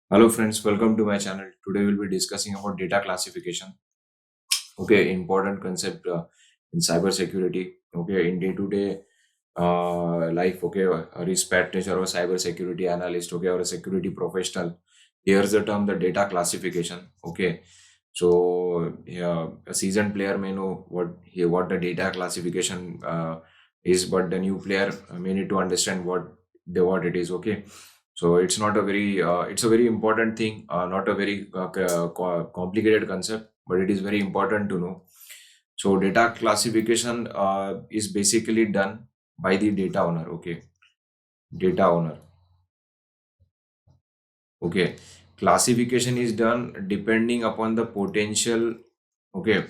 Hello friends, welcome to my channel. Today we'll be discussing about data classification. Okay, important concept in cybersecurity. Okay, in day-to-day life. Okay, a risk practitioner or cybersecurity analyst. Okay, or a security professional. Here's the term the data classification. Okay, so yeah, a seasoned player may know what the data classification is, but the new player may need to understand what it is. Okay, so it's not a very it's a very important thing, not a very complicated concept, but it is very important to know. So data classification is basically done by the data owner. Okay, data owner. Okay, classification is done depending upon the potential. Okay,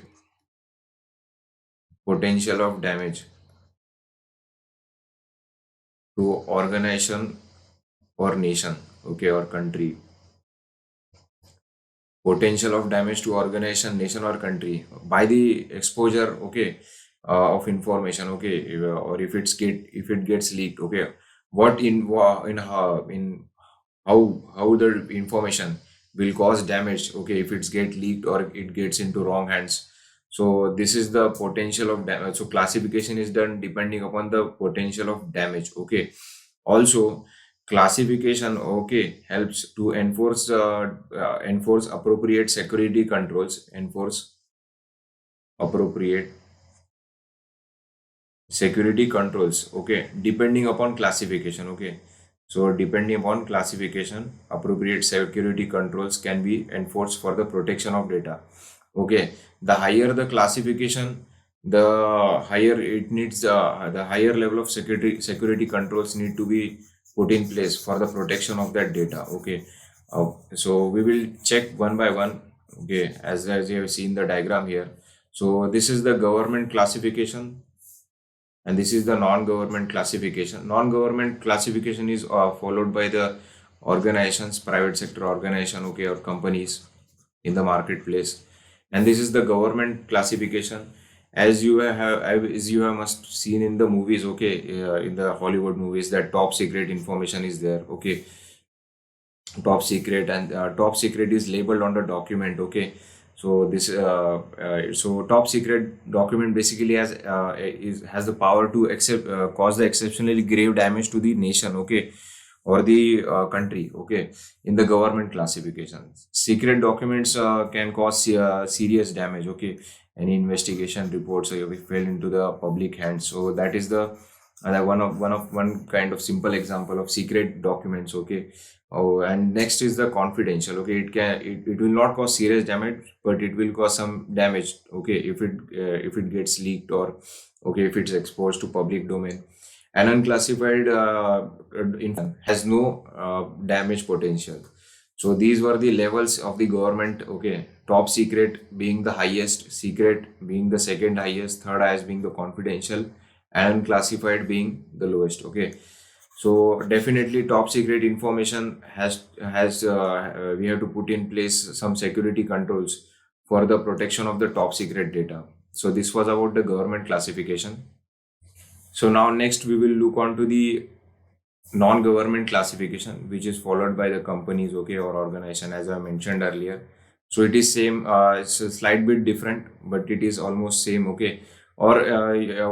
potential of damage to organization or nation. Okay, or country. Potential of damage to organization, nation, or country by the exposure. Okay, of information. Okay, or if it gets leaked. Okay, what in how the information will cause damage. Okay, if it's get leaked or it gets into wrong hands. So this is the potential of damage. So classification is done depending upon the potential of damage. Okay, also classification, okay, helps to enforce appropriate security controls. Enforce appropriate security controls. Okay, depending upon classification. Okay, so depending upon classification, appropriate security controls can be enforced for the protection of data. Okay, the higher the classification, the higher it needs, the higher level of security controls need to be put in place for the protection of that data. Okay, so we will check one by one. Okay, as you have seen the diagram here. So this is the government classification, and this is the non-government classification. Non-government classification is followed by the organizations, private sector organization, okay, or companies in the marketplace. And this is the government classification, as you have must seen in the movies. Okay, in the Hollywood movies, that top secret information is there. Okay, top secret, and top secret is labeled on the document. Okay, so this so top secret document basically has the power to cause the exceptionally grave damage to the nation. Okay, or the country. Okay, in the government classification, secret documents can cause serious damage. Okay, any investigation reports will fell into the public hands. So that is the one kind of simple example of secret documents. Okay. Oh, and next is the confidential. Okay, it will not cause serious damage, but it will cause some damage. Okay, if it gets leaked, or okay, if it's exposed to public domain. An unclassified info has no damage potential. So these were the levels of the government. Okay, top secret being the highest, secret being the second highest, third highest being the confidential, and unclassified being the lowest. Okay, so definitely top secret information has we have to put in place some security controls for the protection of the top secret data. So this was about the government classification. So now next we will look on to the non-government classification, which is followed by the companies, okay, or organization, as I mentioned earlier. So it is same, it's a slight bit different, but it is almost same. Okay, or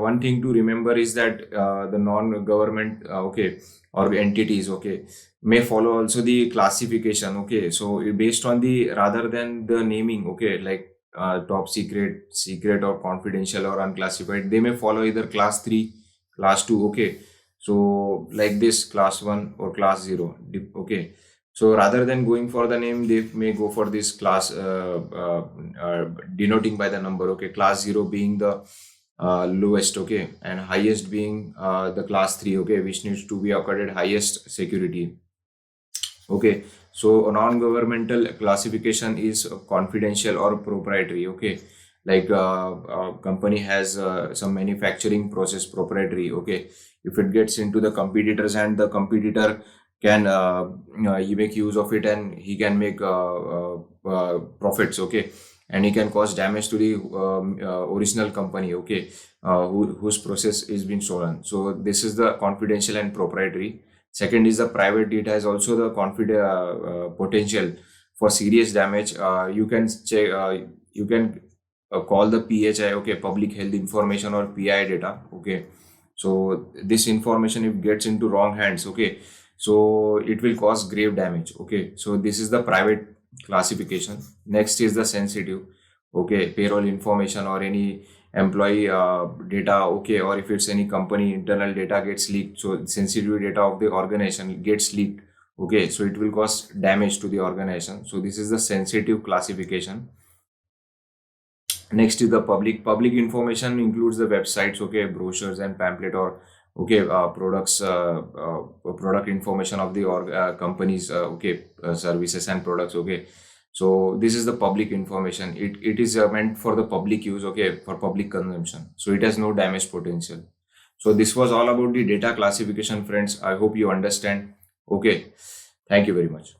one thing to remember is that the non-government, okay, or entities, okay, may follow also the classification. Okay, so based on the, rather than the naming, okay, like top secret, secret, or confidential, or unclassified, they may follow either class 3, class 2. Okay, so like this, class 1 or class 0. Okay, so rather than going for the name, they may go for this class, denoting by the number. Okay, class 0 being the lowest. Okay, and highest being the class 3. Okay, which needs to be accorded highest security. Okay, so a non-governmental classification is confidential or proprietary. Okay, like company has some manufacturing process proprietary. Okay, if it gets into the competitors, and the competitor can he make use of it, and he can make profits. Okay, and he can cause damage to the original company. Okay, whose process is being stolen. So this is the confidential and proprietary. Second is the private data is also the potential for serious damage. You can check, you can call the PHI, okay, public health information, or PI data, okay. So this information, if gets into wrong hands, okay, so it will cause grave damage, okay. So this is the private classification. Next is the sensitive, okay, payroll information or any employee data, okay, or if it's any company internal data gets leaked, so sensitive data of the organization gets leaked, okay, so it will cause damage to the organization. So this is the sensitive classification. Next is the public information, includes the websites, okay, brochures and pamphlet, or okay, product information of the companies, okay, services and products, okay. So this is the public information. It is meant for the public use, okay, for public consumption, so it has no damage potential. So this was all about the data classification, friends. I hope you understand. Okay, thank you very much.